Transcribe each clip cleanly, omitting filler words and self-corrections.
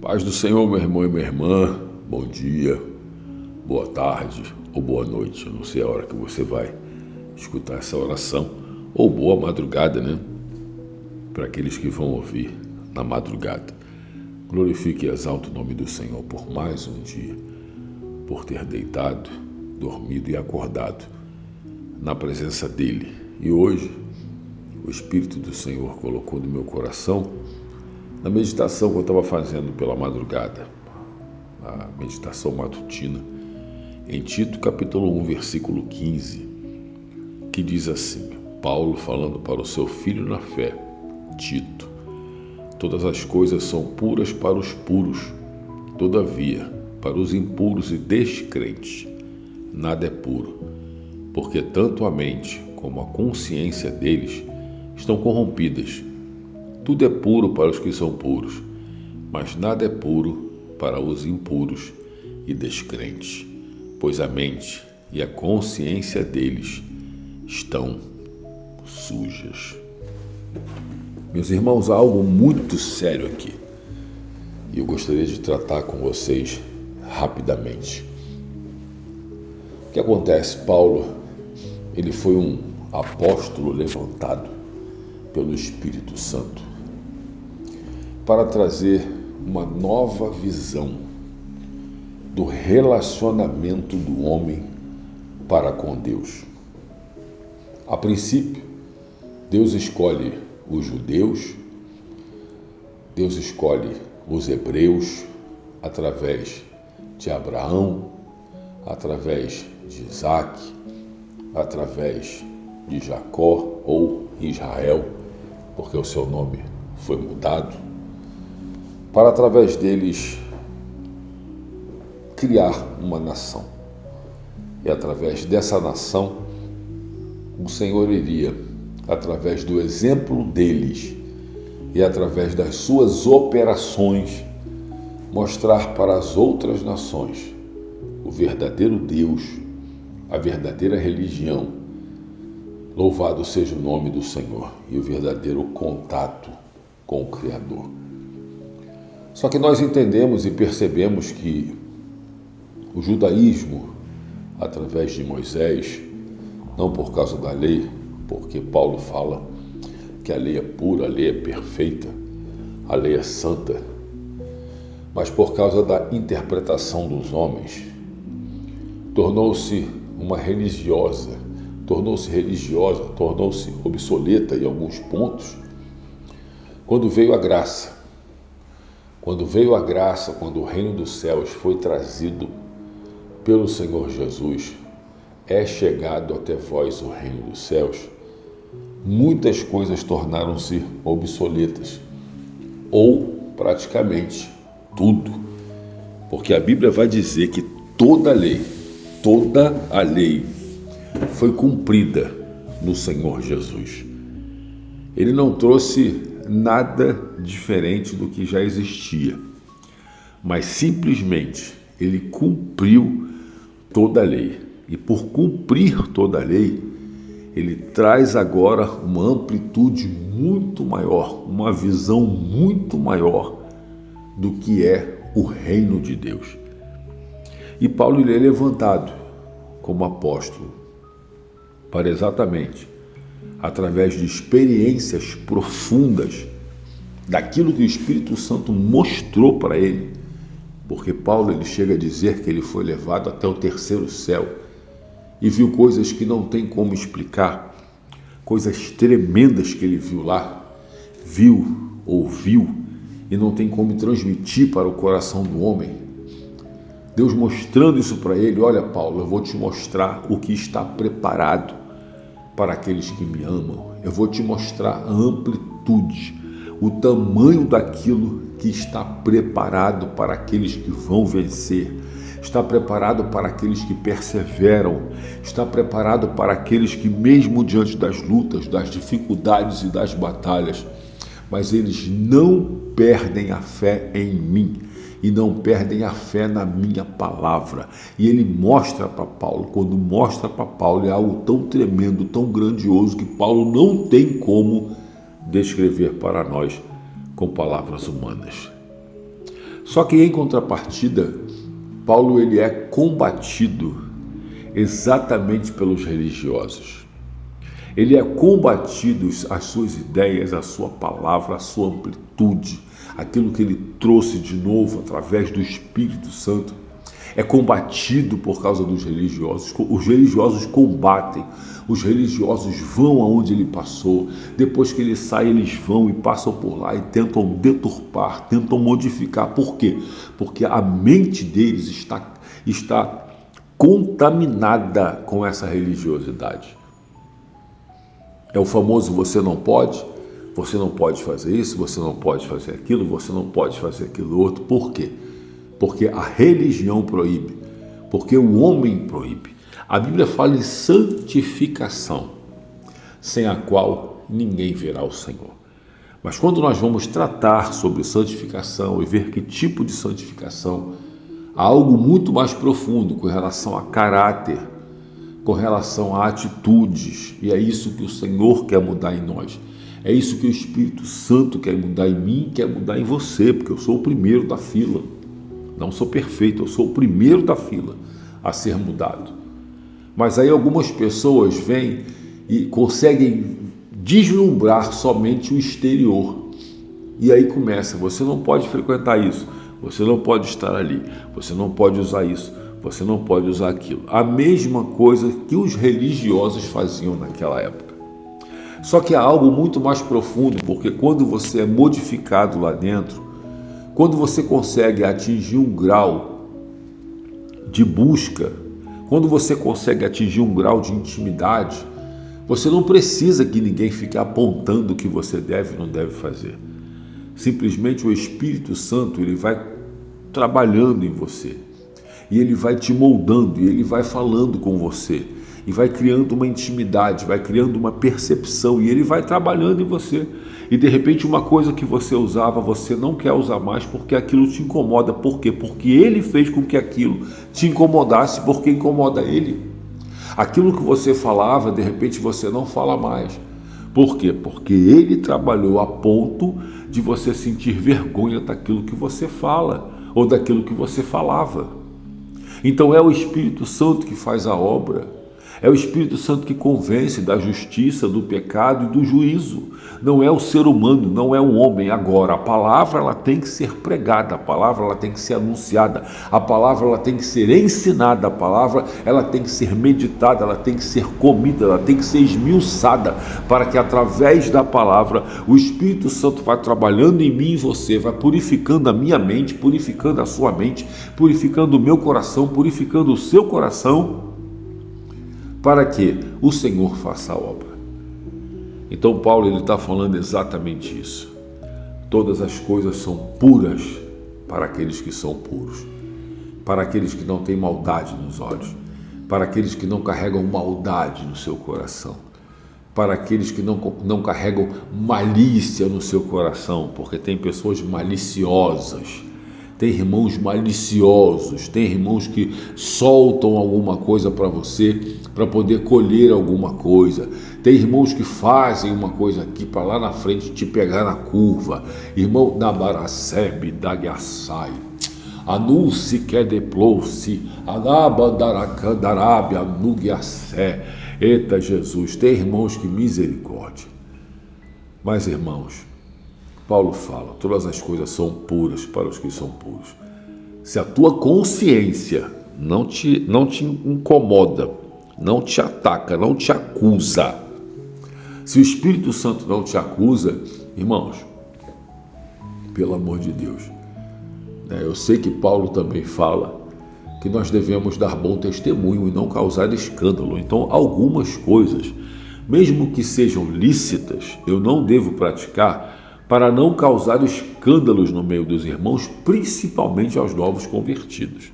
Paz do Senhor, meu irmão e minha irmã, bom dia, boa tarde ou boa noite. Eu não sei a hora que você vai escutar essa oração, ou boa madrugada, né? Para aqueles que vão ouvir na madrugada. Glorifique e exalte o nome do Senhor por mais um dia, por ter deitado, dormido e acordado na presença dEle. E hoje, o Espírito do Senhor colocou no meu coração, na meditação que eu estava fazendo pela madrugada, a meditação matutina, em Tito capítulo 1, versículo 15, que diz assim, Paulo falando para o seu filho na fé, Tito: todas as coisas são puras para os puros, todavia, para os impuros e descrentes, nada é puro, porque tanto a mente como a consciência deles estão corrompidas. Tudo é puro para os que são puros, mas nada é puro para os impuros e descrentes, pois a mente e a consciência deles estão sujas. Meus irmãos, há algo muito sério aqui e eu gostaria de tratar com vocês rapidamente. O que acontece? Paulo, ele foi um apóstolo levantado pelo Espírito Santo para trazer uma nova visão do relacionamento do homem para com Deus. A princípio, Deus escolhe os judeus, Deus escolhe os hebreus através de Abraão, através de Isaac, através de Jacó ou Israel, porque o seu nome foi mudado, para através deles criar uma nação. E através dessa nação, o Senhor iria, através do exemplo deles e através das suas operações, mostrar para as outras nações o verdadeiro Deus, a verdadeira religião. Louvado seja o nome do Senhor e o verdadeiro contato com o Criador. Só que nós entendemos e percebemos que o judaísmo, através de Moisés, não por causa da lei, porque Paulo fala que a lei é pura, a lei é perfeita, a lei é santa, mas por causa da interpretação dos homens, tornou-se religiosa, tornou-se obsoleta em alguns pontos, quando veio a graça. Quando veio a graça, quando o reino dos céus foi trazido pelo Senhor Jesus, é chegado até vós o reino dos céus, muitas coisas tornaram-se obsoletas, ou praticamente tudo, porque a Bíblia vai dizer que toda a lei foi cumprida no Senhor Jesus. Ele não trouxe nada diferente do que já existia, mas simplesmente ele cumpriu toda a lei. E por cumprir toda a lei, ele traz agora uma amplitude muito maior, uma visão muito maior do que é o reino de Deus. E Paulo ele é levantado como apóstolo para exatamente através de experiências profundas daquilo que o Espírito Santo mostrou para ele, porque Paulo ele chega a dizer que ele foi levado até o terceiro céu e viu coisas que não tem como explicar, coisas tremendas que ele viu lá, ouviu e não tem como transmitir para o coração do homem. Deus mostrando isso para ele: olha, Paulo, eu vou te mostrar o que está preparado para aqueles que me amam. Eu vou te mostrar a amplitude, o tamanho daquilo que está preparado para aqueles que vão vencer, está preparado para aqueles que perseveram, está preparado para aqueles que mesmo diante das lutas, das dificuldades e das batalhas, mas eles não perdem a fé em mim e não perdem a fé na minha palavra. E ele mostra para Paulo, quando mostra para Paulo, é algo tão tremendo, tão grandioso, que Paulo não tem como descrever para nós com palavras humanas. Só que em contrapartida, Paulo ele é combatido exatamente pelos religiosos. Ele é combatido, as suas ideias, a sua palavra, a sua amplitude, aquilo que ele trouxe de novo através do Espírito Santo, é combatido por causa dos religiosos. Os religiosos combatem, os religiosos vão aonde ele passou, depois que ele sai eles vão e passam por lá e tentam deturpar, tentam modificar. Por quê? Porque a mente deles está contaminada com essa religiosidade. É o famoso você não pode fazer isso, você não pode fazer aquilo, você não pode fazer aquilo outro. Por quê? Porque a religião proíbe, porque o homem proíbe. A Bíblia fala em santificação, sem a qual ninguém verá o Senhor. Mas quando nós vamos tratar sobre santificação e ver que tipo de santificação, há algo muito mais profundo com relação a caráter, com relação a atitudes, e é isso que o Senhor quer mudar em nós. É isso que o Espírito Santo quer mudar em mim, quer mudar em você, porque eu sou o primeiro da fila. Não sou perfeito, eu sou o primeiro da fila a ser mudado. Mas aí algumas pessoas vêm e conseguem deslumbrar somente o exterior. E aí começa, você não pode frequentar isso, você não pode estar ali, você não pode usar isso, você não pode usar aquilo. A mesma coisa que os religiosos faziam naquela época. Só que há algo muito mais profundo, porque quando você é modificado lá dentro, quando você consegue atingir um grau de busca, quando você consegue atingir um grau de intimidade, você não precisa que ninguém fique apontando o que você deve e não deve fazer. Simplesmente o Espírito Santo ele vai trabalhando em você, e ele vai te moldando, e ele vai falando com você, e vai criando uma intimidade, vai criando uma percepção, e ele vai trabalhando em você. E de repente uma coisa que você usava, você não quer usar mais porque aquilo te incomoda. Por quê? Porque ele fez com que aquilo te incomodasse, porque incomoda ele. Aquilo que você falava, de repente você não fala mais. Por quê? Porque ele trabalhou a ponto de você sentir vergonha daquilo que você fala ou daquilo que você falava. Então é o Espírito Santo que faz a obra. É o Espírito Santo que convence da justiça, do pecado e do juízo. Não é o ser humano, não é o homem. Agora, a palavra ela tem que ser pregada, a palavra ela tem que ser anunciada, a palavra ela tem que ser ensinada, a palavra ela tem que ser meditada, ela tem que ser comida, ela tem que ser esmiuçada, para que através da palavra o Espírito Santo vai trabalhando em mim e você, vai purificando a minha mente, purificando a sua mente, purificando o meu coração, purificando o seu coração, para que o Senhor faça a obra. Então Paulo ele está falando exatamente isso. Todas as coisas são puras para aqueles que são puros, para aqueles que não têm maldade nos olhos, para aqueles que não carregam maldade no seu coração, para aqueles que não carregam malícia no seu coração, porque tem pessoas maliciosas, tem irmãos maliciosos, tem irmãos que soltam alguma coisa para você, para poder colher alguma coisa. Tem irmãos que fazem uma coisa aqui para lá na frente te pegar na curva. Irmão da Baracebe, da Gaçai, Anunci que deplou-se, Anabandaracandarábia, Nugiacé. Eita Jesus, tem irmãos que misericórdia. Mas irmãos, Paulo fala, todas as coisas são puras para os que são puros. Se a tua consciência não te incomoda, não te ataca, não te acusa, se o Espírito Santo não te acusa, irmãos, pelo amor de Deus, eu sei que Paulo também fala que nós devemos dar bom testemunho e não causar escândalo. Então, algumas coisas, mesmo que sejam lícitas, eu não devo praticar para não causar escândalos no meio dos irmãos, principalmente aos novos convertidos.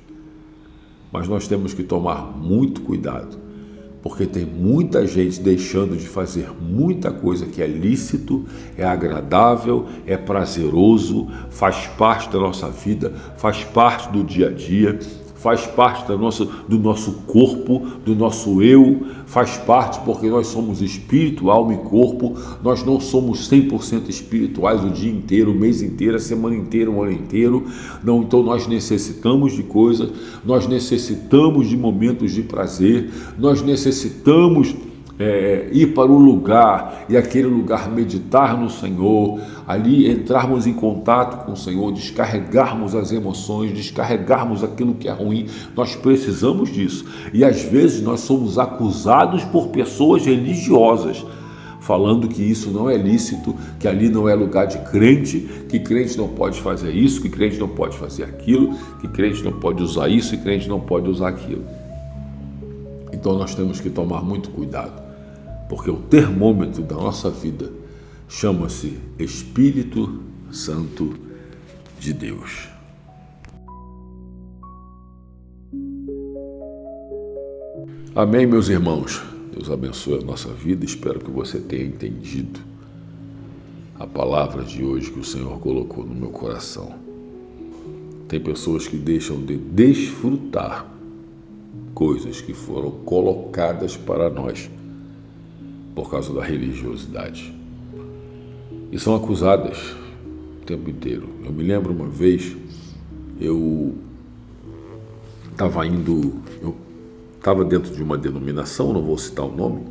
Mas nós temos que tomar muito cuidado, porque tem muita gente deixando de fazer muita coisa que é lícito, é agradável, é prazeroso, faz parte da nossa vida, faz parte do dia a dia, faz parte do nosso corpo, do nosso eu, faz parte porque nós somos espírito, alma e corpo. Nós não somos 100% espirituais o dia inteiro, o mês inteiro, a semana inteira, o ano inteiro. Não, então nós necessitamos de coisas, nós necessitamos de momentos de prazer, nós necessitamos ir para um lugar e aquele lugar meditar no Senhor, ali entrarmos em contato com o Senhor, descarregarmos as emoções, descarregarmos aquilo que é ruim. Nós precisamos disso. E às vezes nós somos acusados por pessoas religiosas, falando que isso não é lícito, que ali não é lugar de crente, que crente não pode fazer isso, que crente não pode fazer aquilo, que crente não pode usar isso e crente não pode usar aquilo. Então nós temos que tomar muito cuidado, porque o termômetro da nossa vida chama-se Espírito Santo de Deus. Amém, meus irmãos? Deus abençoe a nossa vida. Espero que você tenha entendido a palavra de hoje que o Senhor colocou no meu coração. Tem pessoas que deixam de desfrutar coisas que foram colocadas para nós por causa da religiosidade e são acusadas o tempo inteiro. Eu me lembro uma vez, eu estava dentro de uma denominação, não vou citar o nome,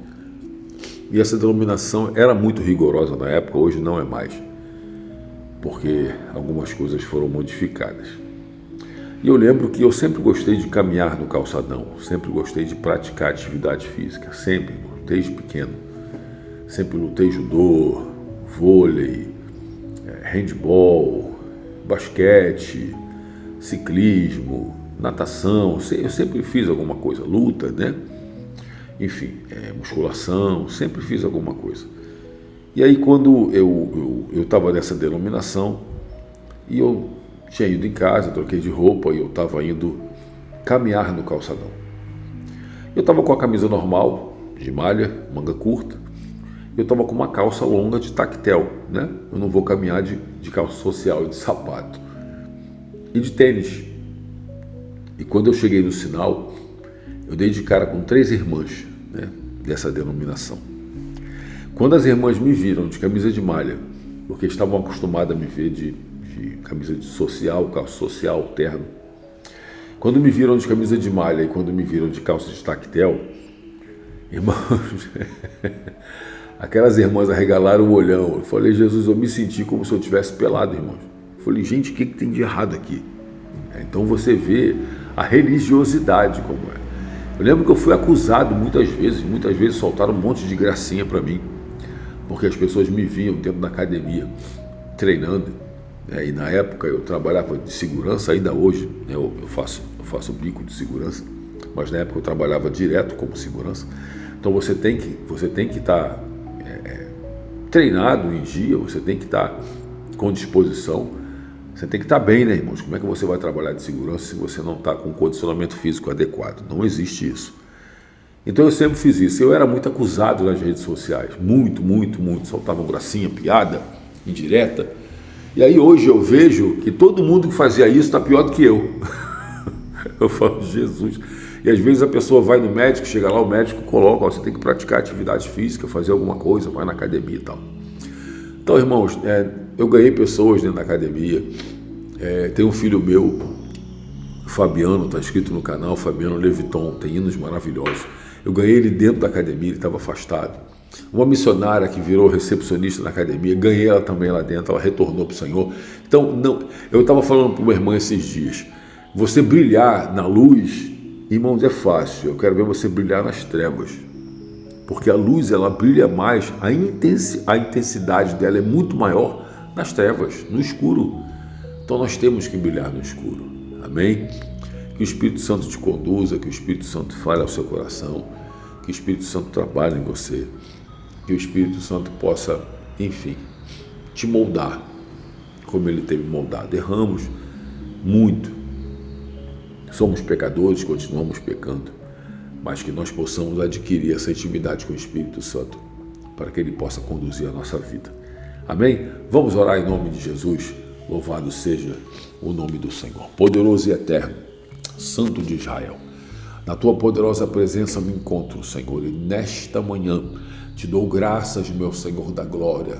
e essa denominação era muito rigorosa na época, hoje não é mais, porque algumas coisas foram modificadas. E eu lembro que eu sempre gostei de caminhar no calçadão, sempre gostei de praticar atividade física, sempre, desde pequeno. Sempre lutei judô, vôlei, handball, basquete, ciclismo, natação. Eu sempre fiz alguma coisa, luta, né? Enfim, musculação, sempre fiz alguma coisa. E aí quando eu estava nessa denominação e eu tinha ido em casa, troquei de roupa e eu estava indo caminhar no calçadão. Eu estava com a camisa normal, de malha, manga curta. Eu estava com uma calça longa de tactel, né? Eu não vou caminhar de calça social e de sapato. E de tênis. E quando eu cheguei no sinal, eu dei de cara com 3 irmãs, né, dessa denominação. Quando as irmãs me viram de camisa de malha, porque estavam acostumadas a me ver de camisa de social, calça social, terno. Quando me viram de camisa de malha e quando me viram de calça de tactel, irmãos, aquelas irmãs arregalaram o olhão. Eu falei, Jesus, eu me senti como se eu tivesse pelado, irmãos. Eu falei, gente, o que tem de errado aqui? Então você vê a religiosidade como é. Eu lembro que eu fui acusado muitas vezes soltaram um monte de gracinha para mim, porque as pessoas me viam dentro da academia, treinando, né? E na época eu trabalhava de segurança, ainda hoje, né? eu faço bico de segurança, mas na época eu trabalhava direto como segurança. Então você tem que estar treinado em dia, você tem que estar com disposição, você tem que estar bem, né, irmãos? Como é que você vai trabalhar de segurança se você não está com um condicionamento físico adequado? Não existe isso. Então eu sempre fiz isso. Eu era muito acusado nas redes sociais, muito, soltavam gracinha, piada, indireta. E aí hoje eu vejo que todo mundo que fazia isso está pior do que eu. Eu falo, Jesus. E às vezes a pessoa vai no médico, chega lá, o médico coloca, você tem que praticar atividade física, fazer alguma coisa, vai na academia e tal. Então, irmãos, eu ganhei pessoas dentro da academia. Tem um filho meu, Fabiano, está inscrito no canal, Fabiano Leviton, tem hinos maravilhosos. Eu ganhei ele dentro da academia, ele estava afastado. Uma missionária que virou recepcionista na academia, ganhei ela também lá dentro, ela retornou para o Senhor. Então, eu estava falando para uma irmã esses dias, você brilhar na luz, irmãos, é fácil. Eu quero ver você brilhar nas trevas, porque a luz, ela brilha mais, a intensidade dela é muito maior nas trevas, no escuro. Então nós temos que brilhar no escuro, amém? Que o Espírito Santo te conduza, que o Espírito Santo fale ao seu coração, que o Espírito Santo trabalhe em você, que o Espírito Santo possa, enfim, te moldar como ele teve moldado. Erramos muito, somos pecadores, continuamos pecando, mas que nós possamos adquirir essa intimidade com o Espírito Santo para que ele possa conduzir a nossa vida. Amém? Vamos orar em nome de Jesus. Louvado seja o nome do Senhor, poderoso e eterno. Santo de Israel. Na tua poderosa presença me encontro, Senhor, e nesta manhã te dou graças, meu Senhor da glória.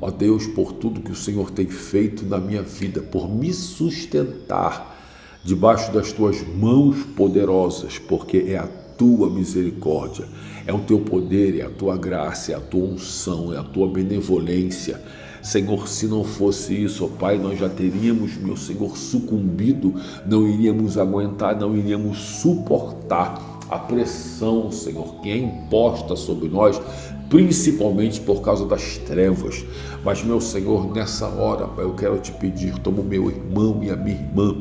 Ó Deus, por tudo que o Senhor tem feito na minha vida, por me sustentar debaixo das tuas mãos poderosas, porque é a tua misericórdia, é o teu poder, é a tua graça, é a tua unção, é a tua benevolência. Senhor, se não fosse isso, ó Pai, nós já teríamos, meu Senhor, sucumbido, não iríamos aguentar, não iríamos suportar a pressão, Senhor, que é imposta sobre nós, principalmente por causa das trevas. Mas, meu Senhor, nessa hora, Pai, eu quero te pedir, toma o meu irmão e a minha irmã,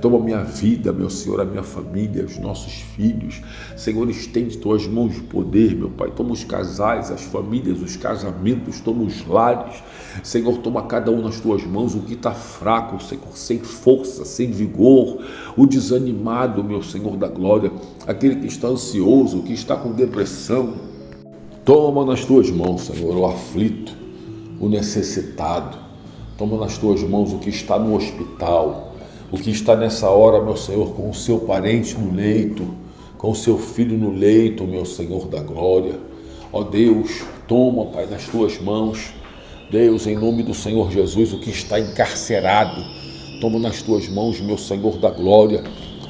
toma a minha vida, meu Senhor, a minha família, os nossos filhos. Senhor, estende tuas mãos de poder, meu Pai. Toma os casais, as famílias, os casamentos, toma os lares. Senhor, toma cada um nas tuas mãos, o que está fraco, Senhor, sem força, sem vigor, o desanimado, meu Senhor da glória, aquele que está ansioso, que está com depressão. Toma nas tuas mãos, Senhor, o aflito, o necessitado. Toma nas tuas mãos o que está no hospital, o que está nessa hora, meu Senhor, com o seu parente no leito, com o seu filho no leito, meu Senhor da glória. Ó Deus, toma, Pai, nas tuas mãos, Deus, em nome do Senhor Jesus, o que está encarcerado, toma nas tuas mãos, meu Senhor da glória,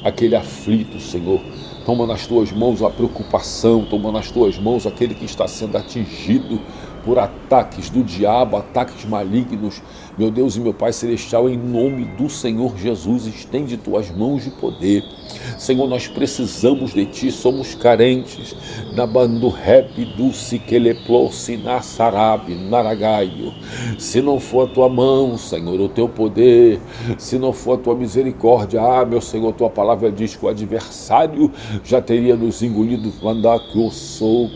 aquele aflito, Senhor. Toma nas tuas mãos a preocupação, toma nas tuas mãos aquele que está sendo atingido por ataques do diabo, ataques malignos. Meu Deus e meu Pai Celestial, em nome do Senhor Jesus, estende tuas mãos de poder. Senhor, nós precisamos de Ti, somos carentes. Nabando rap do siqueleplo sinasarabe naragaio. Se não for a Tua mão, Senhor, o Teu poder, se não for a Tua misericórdia, meu Senhor, Tua palavra diz que o adversário já teria nos engolido, mandar que eu sou.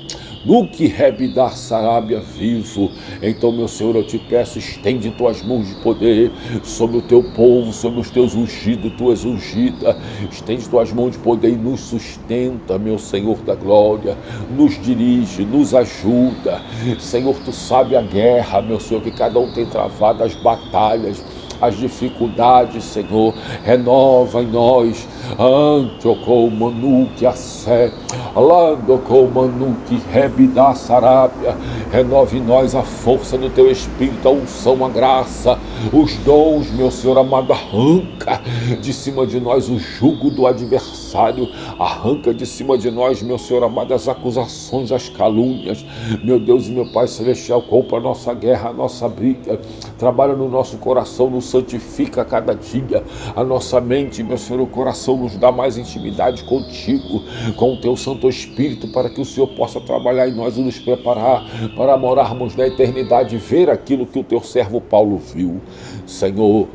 No que rebidar Sarábia vivo. Então, meu Senhor, eu te peço, estende tuas mãos de poder sobre o teu povo, sobre os teus ungidos, tuas ungidas. Estende tuas mãos de poder e nos sustenta, meu Senhor da glória. Nos dirige, nos ajuda. Senhor, tu sabe a guerra, meu Senhor, que cada um tem travado, as batalhas, as dificuldades, Senhor. Renova em nós, Antioco Manu que a sé, Alando com Manu que rebida Sarábia. Renove em nós a força do teu Espírito, a unção, a graça, os dons, meu Senhor amado. Arranca de cima de nós o jugo do adversário, arranca de cima de nós, meu Senhor amado, as acusações, as calúnias. Meu Deus e meu Pai Celestial, compra a nossa guerra, a nossa briga, trabalha no nosso coração, nos santifica a cada dia, a nossa mente, meu Senhor, o coração nos dá mais intimidade contigo, com o teu Santo Espírito, para que o Senhor possa trabalhar em nós e nos preparar para morarmos na eternidade e ver aquilo que o teu servo Paulo viu. Senhor,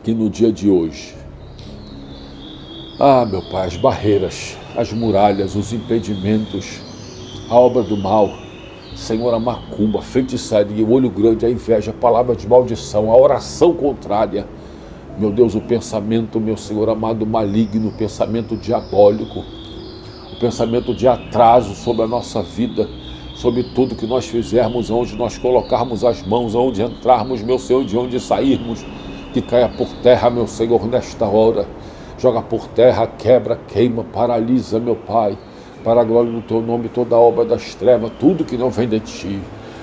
que no dia de hoje, meu Pai, as barreiras, as muralhas, os impedimentos, a obra do mal, Senhor, a macumba, a feitiçaria, o olho grande, a inveja, a palavra de maldição, a oração contrária, meu Deus, o pensamento, meu Senhor amado, maligno, o pensamento diabólico, o pensamento de atraso sobre a nossa vida, sobre tudo que nós fizermos, onde nós colocarmos as mãos, onde entrarmos, meu Senhor, de onde sairmos, que caia por terra, meu Senhor, nesta hora. Joga por terra, quebra, queima, paralisa, meu Pai, para a glória do teu nome, toda a obra das trevas, tudo que não vem de ti.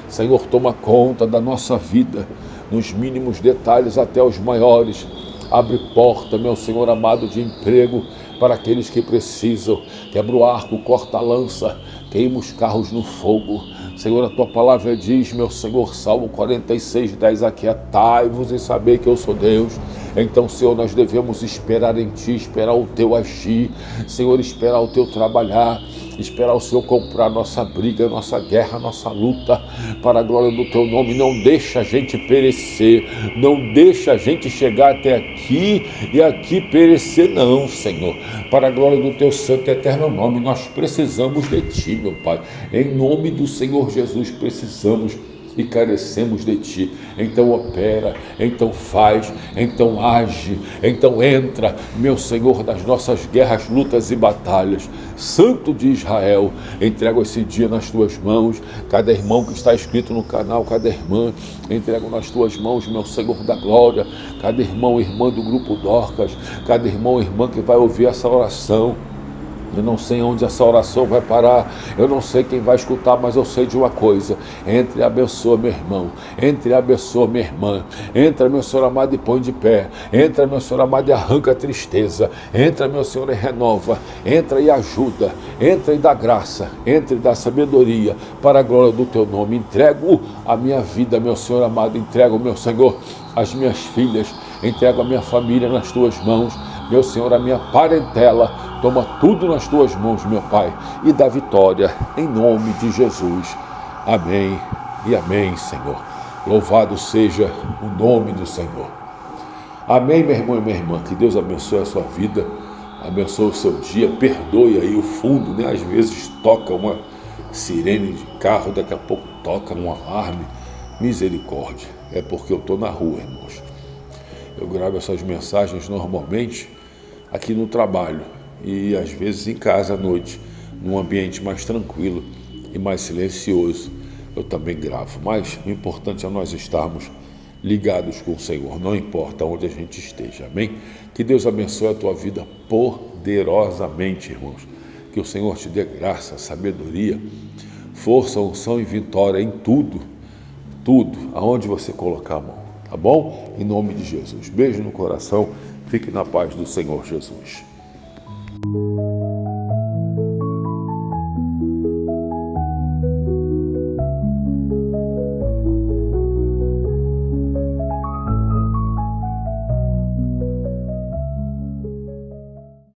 Senhor, toma conta da nossa vida, nos mínimos detalhes até os maiores. Abre porta, meu Senhor amado, de emprego para aqueles que precisam. Quebra o arco, corta a lança, queima os carros no fogo. Senhor, a tua palavra diz, meu Senhor, Salmo 46:10, aquietai-vos e saber que eu sou Deus. Então, Senhor, nós devemos esperar em Ti, esperar o Teu agir, Senhor, esperar o Teu trabalhar, esperar o Senhor comprar nossa briga, nossa guerra, nossa luta, para a glória do Teu nome. Não deixa a gente perecer, não deixa a gente chegar até aqui e aqui perecer, não, Senhor. Para a glória do Teu santo e eterno nome, nós precisamos de Ti, meu Pai. Em nome do Senhor Jesus, precisamos. e carecemos de Ti. Então opera, então faz, então age, então entra, meu Senhor, nas nossas guerras, lutas e batalhas. Santo de Israel, entrego esse dia nas Tuas mãos, cada irmão que está inscrito no canal, cada irmã, entrego nas Tuas mãos, meu Senhor da glória, cada irmão e irmã do grupo Dorcas, cada irmão e irmã que vai ouvir essa oração. Eu não sei onde essa oração vai parar, eu não sei quem vai escutar, mas eu sei de uma coisa: entre e abençoa meu irmão, entre e abençoa minha irmã, entra, meu Senhor amado, e põe de pé, entra, meu Senhor amado, e arranca a tristeza, entra, meu Senhor, e renova, entra e ajuda, entra e dá graça, entra e dá sabedoria, para a glória do Teu nome. Entrego a minha vida, meu Senhor amado, entrego, meu Senhor, as minhas filhas, entrego a minha família nas Tuas mãos, meu Senhor, a minha parentela. Toma tudo nas Tuas mãos, meu Pai, e dá vitória, em nome de Jesus. Amém e amém, Senhor. Louvado seja o nome do Senhor. Amém, meu irmão e minha irmã. Que Deus abençoe a sua vida, abençoe o seu dia, perdoe aí o fundo, né? Às vezes toca uma sirene de carro, daqui a pouco toca um alarme. Misericórdia, é porque eu estou na rua, irmãos. Eu gravo essas mensagens normalmente aqui no trabalho e às vezes em casa à noite, num ambiente mais tranquilo e mais silencioso, eu também gravo. Mas o importante é nós estarmos ligados com o Senhor, não importa onde a gente esteja, amém? Que Deus abençoe a tua vida poderosamente, irmãos. Que o Senhor te dê graça, sabedoria, força, unção e vitória em tudo, aonde você colocar a mão, tá bom? Em nome de Jesus. Beijo no coração, fique na paz do Senhor Jesus.